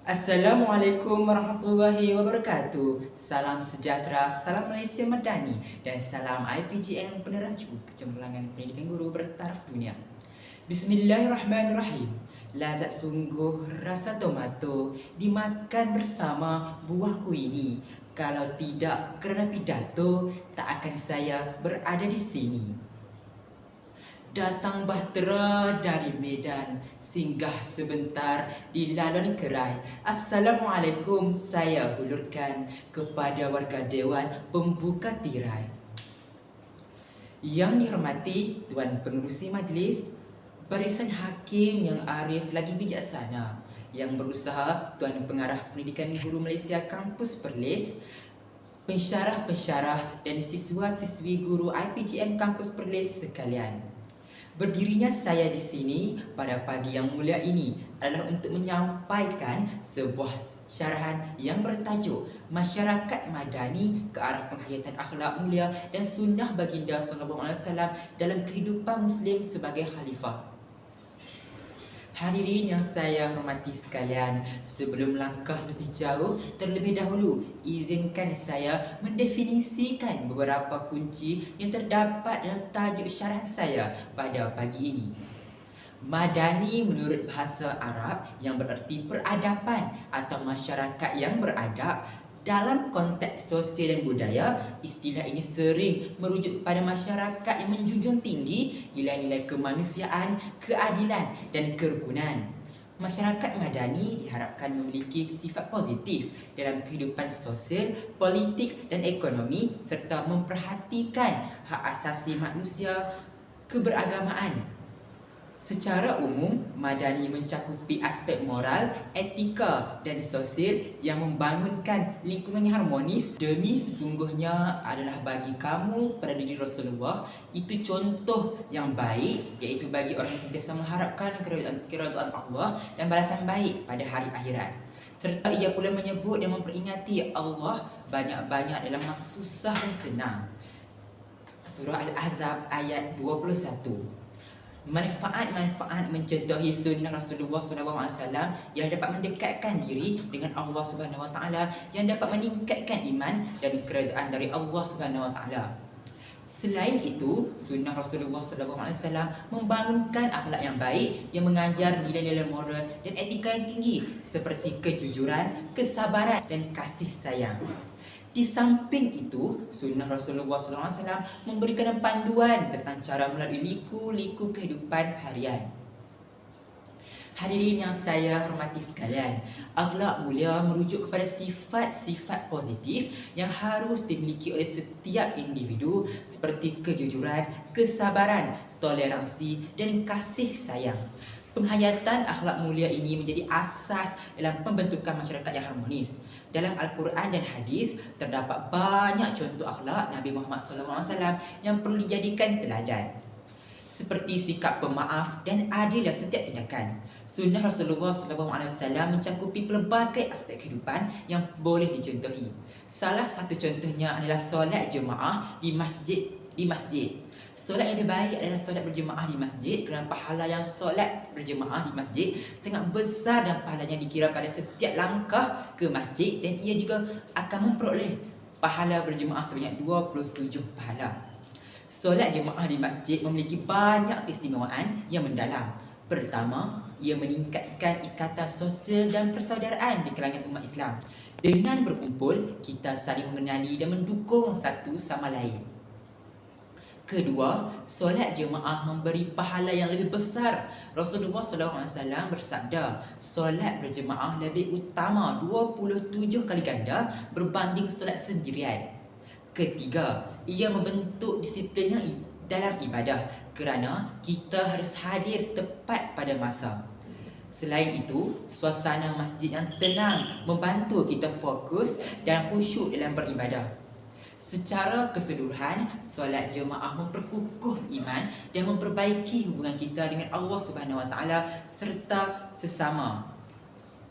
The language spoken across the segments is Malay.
Assalamualaikum warahmatullahi wabarakatuh. Salam sejahtera, salam Malaysia Madani, dan salam IPGM Peneraju Kecemerlangan Pendidikan Guru bertaraf dunia. Bismillahirrahmanirrahim. Lazat sungguh rasa tomato dimakan bersama buahku ini. Kalau tidak kerana pidato, tak akan saya berada di sini. Datang bahtera dari Medan, singgah sebentar di Lalon Kerai. Assalamualaikum saya hulurkan kepada warga Dewan Pembuka Tirai. Yang dihormati Tuan Pengerusi Majlis, barisan hakim yang arif lagi bijaksana, yang berusaha Tuan Pengarah Pendidikan Guru Malaysia Kampus Perlis, pensyarah-pensyarah dan siswa-siswi guru IPGM Kampus Perlis sekalian. Berdirinya saya di sini pada pagi yang mulia ini adalah untuk menyampaikan sebuah syarahan yang bertajuk Masyarakat Madani ke arah penghayatan akhlak mulia dan sunnah baginda sallallahu alaihi wasallam dalam kehidupan muslim sebagai khalifah. Hadirin yang saya hormati sekalian, sebelum langkah lebih jauh, terlebih dahulu izinkan saya mendefinisikan beberapa kunci yang terdapat dalam tajuk syarahan saya pada pagi ini. Madani menurut bahasa Arab yang bererti peradaban atau masyarakat yang beradab. Dalam konteks sosial dan budaya, istilah ini sering merujuk kepada masyarakat yang menjunjung tinggi nilai-nilai kemanusiaan, keadilan dan kerukunan. Masyarakat madani diharapkan memiliki sifat positif dalam kehidupan sosial, politik dan ekonomi serta memperhatikan hak asasi manusia, keberagamaan. Secara umum, madani mencakupi aspek moral, etika dan sosial yang membangunkan lingkungan yang harmonis. Demi sesungguhnya adalah bagi kamu pada diri Rasulullah itu contoh yang baik, iaitu bagi orang yang sentiasa mengharapkan keridhaan Allah dan balasan baik pada hari akhirat. Serta ia pula menyebut dan memperingati Allah banyak-banyak dalam masa susah dan senang. Surah Al-Ahzab ayat 21. Manfaat-manfaat mencontohi sunnah Rasulullah SAW yang dapat mendekatkan diri dengan Allah Subhanahu Wa Taala, yang dapat meningkatkan iman dan keredaan dari Allah Subhanahu Wa Taala. Selain itu, sunnah Rasulullah SAW membangunkan akhlak yang baik yang mengajar nilai-nilai moral dan etika yang tinggi seperti kejujuran, kesabaran dan kasih sayang. Di samping itu, sunnah Rasulullah SAW memberikan panduan tentang cara melalui liku-liku kehidupan harian. Hadirin yang saya hormati sekalian, akhlak mulia merujuk kepada sifat-sifat positif yang harus dimiliki oleh setiap individu seperti kejujuran, kesabaran, toleransi dan kasih sayang. Penghayatan akhlak mulia ini menjadi asas dalam pembentukan masyarakat yang harmonis. Dalam Al-Quran dan hadis terdapat banyak contoh akhlak Nabi Muhammad SAW yang perlu dijadikan teladan, seperti sikap pemaaf dan adil dalam setiap tindakan. Sunnah Rasulullah SAW mencakupi pelbagai aspek kehidupan yang boleh dicontohi. Salah satu contohnya adalah solat jemaah di masjid. Solat yang lebih baik adalah solat berjemaah di masjid kerana pahala yang solat berjemaah di masjid sangat besar dan pahalanya dikira pada setiap langkah ke masjid, dan ia juga akan memperoleh pahala berjemaah sebanyak 27 pahala. Solat jemaah di masjid memiliki banyak keistimewaan yang mendalam. Pertama, ia meningkatkan ikatan sosial dan persaudaraan di kalangan umat Islam. Dengan berkumpul, kita saling mengenali dan mendukung satu sama lain. Kedua, solat jemaah memberi pahala yang lebih besar. Rasulullah SAW bersabda, solat berjemaah lebih utama 27 kali ganda berbanding solat sendirian. Ketiga, ia membentuk disiplin yang dalam ibadah kerana kita harus hadir tepat pada masa. Selain itu, suasana masjid yang tenang membantu kita fokus dan khusyuk dalam beribadah. Secara keseluruhan, solat jemaah memperkukuh iman dan memperbaiki hubungan kita dengan Allah Subhanahu Wa Taala serta sesama.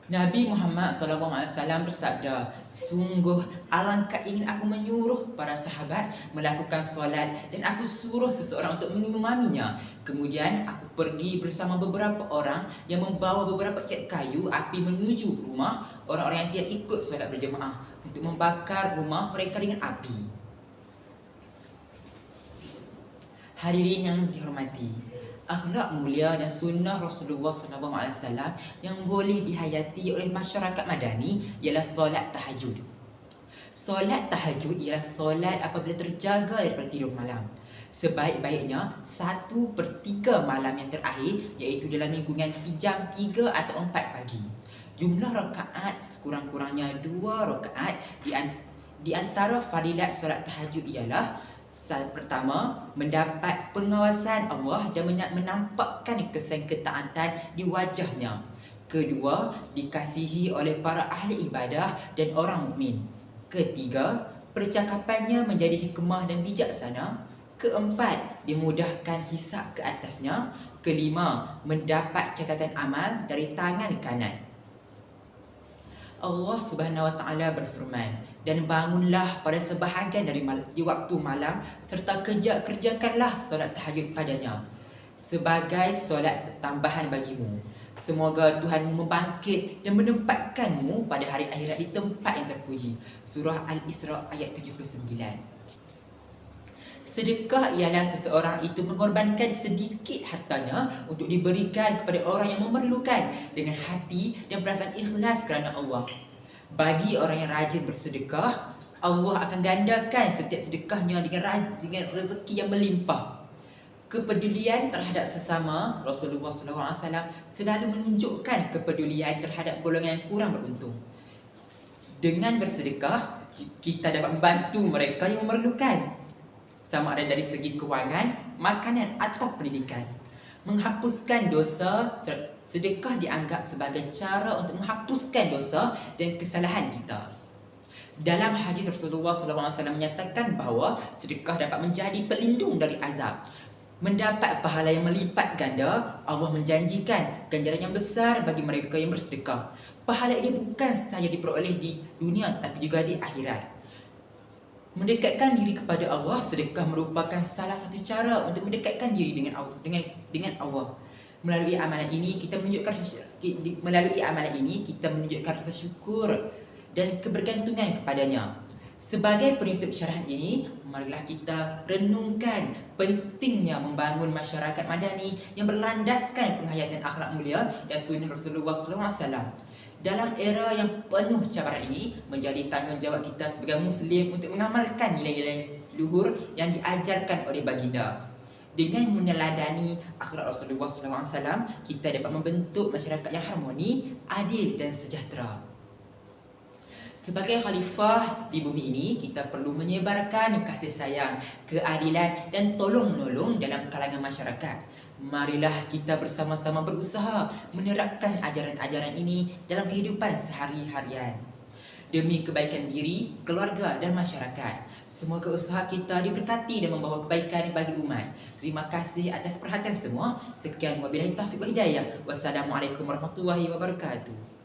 Nabi Muhammad SAW bersabda, sungguh alangkah ingin aku menyuruh para sahabat melakukan solat dan aku suruh seseorang untuk mengimaminya. Kemudian aku pergi bersama beberapa orang yang membawa beberapa ikat kayu api menuju rumah orang-orang yang tidak ikut solat berjemaah untuk membakar rumah mereka dengan api. Hadirin yang dihormati, akhlak mulia dan sunnah Rasulullah SAW yang boleh dihayati oleh masyarakat Madani ialah solat tahajud. Solat tahajud ialah solat apabila terjaga daripada tidur malam. Sebaik-baiknya 1/3 malam yang terakhir, iaitu dalam lingkungan jam 3 atau 4 pagi. Jumlah rakaat sekurang-kurangnya 2 rakaat di antara fadilat solat tahajud ialah: pertama, mendapat pengawasan Allah dan menampakkan kesan ketaatan di wajahnya. Kedua, dikasihi oleh para ahli ibadah dan orang mukmin. Ketiga, percakapannya menjadi hikmah dan bijaksana. Keempat, dimudahkan hisab ke atasnya. Kelima, mendapat catatan amal dari tangan kanan. Allah Subhanahu Wa Taala berfirman, dan bangunlah pada sebahagian di waktu malam serta kerjakanlah solat tahajud padanya sebagai solat tambahan bagimu. Semoga Tuhanmu membangkit dan menempatkanmu pada hari akhirat di tempat yang terpuji. Surah Al-Isra ayat 79. Sedekah ialah seseorang itu mengorbankan sedikit hartanya untuk diberikan kepada orang yang memerlukan dengan hati dan perasaan ikhlas kerana Allah. Bagi orang yang rajin bersedekah, Allah akan gandakan setiap sedekahnya dengan rezeki yang melimpah. Kepedulian terhadap sesama, Rasulullah SAW selalu menunjukkan kepedulian terhadap golongan yang kurang beruntung. Dengan bersedekah, kita dapat membantu mereka yang memerlukan, sama ada dari segi kewangan, makanan atau pendidikan. Menghapuskan dosa, sedekah dianggap sebagai cara untuk menghapuskan dosa dan kesalahan kita. Dalam hadis Rasulullah SAW menyatakan bahawa sedekah dapat menjadi pelindung dari azab, mendapat pahala yang melipat ganda. Allah menjanjikan ganjaran yang besar bagi mereka yang bersedekah. Pahala ini bukan sahaja diperoleh di dunia tapi juga di akhirat. Mendekatkan diri kepada Allah, sedekah merupakan salah satu cara untuk mendekatkan diri dengan Allah. Melalui amalan ini kita menunjukkan rasa syukur dan kebergantungan kepadanya. Sebagai penutup syarahan ini, marilah kita renungkan pentingnya membangun masyarakat Madani yang berlandaskan penghayatan akhlak mulia dan sunnah Rasulullah SAW. Dalam era yang penuh cabaran ini, menjadi tanggungjawab kita sebagai Muslim untuk mengamalkan nilai-nilai luhur yang diajarkan oleh baginda. Dengan meneladani akhlak Rasulullah SAW, kita dapat membentuk masyarakat yang harmoni, adil dan sejahtera. Sebagai khalifah di bumi ini, kita perlu menyebarkan kasih sayang, keadilan dan tolong-menolong dalam kalangan masyarakat. Marilah kita bersama-sama berusaha menerapkan ajaran-ajaran ini dalam kehidupan sehari-harian demi kebaikan diri, keluarga dan masyarakat. Semoga usaha kita diberkati dan membawa kebaikan bagi umat. Terima kasih atas perhatian semua. Sekian wabillahi taufiq wal hidayah. Wassalamualaikum warahmatullahi wabarakatuh.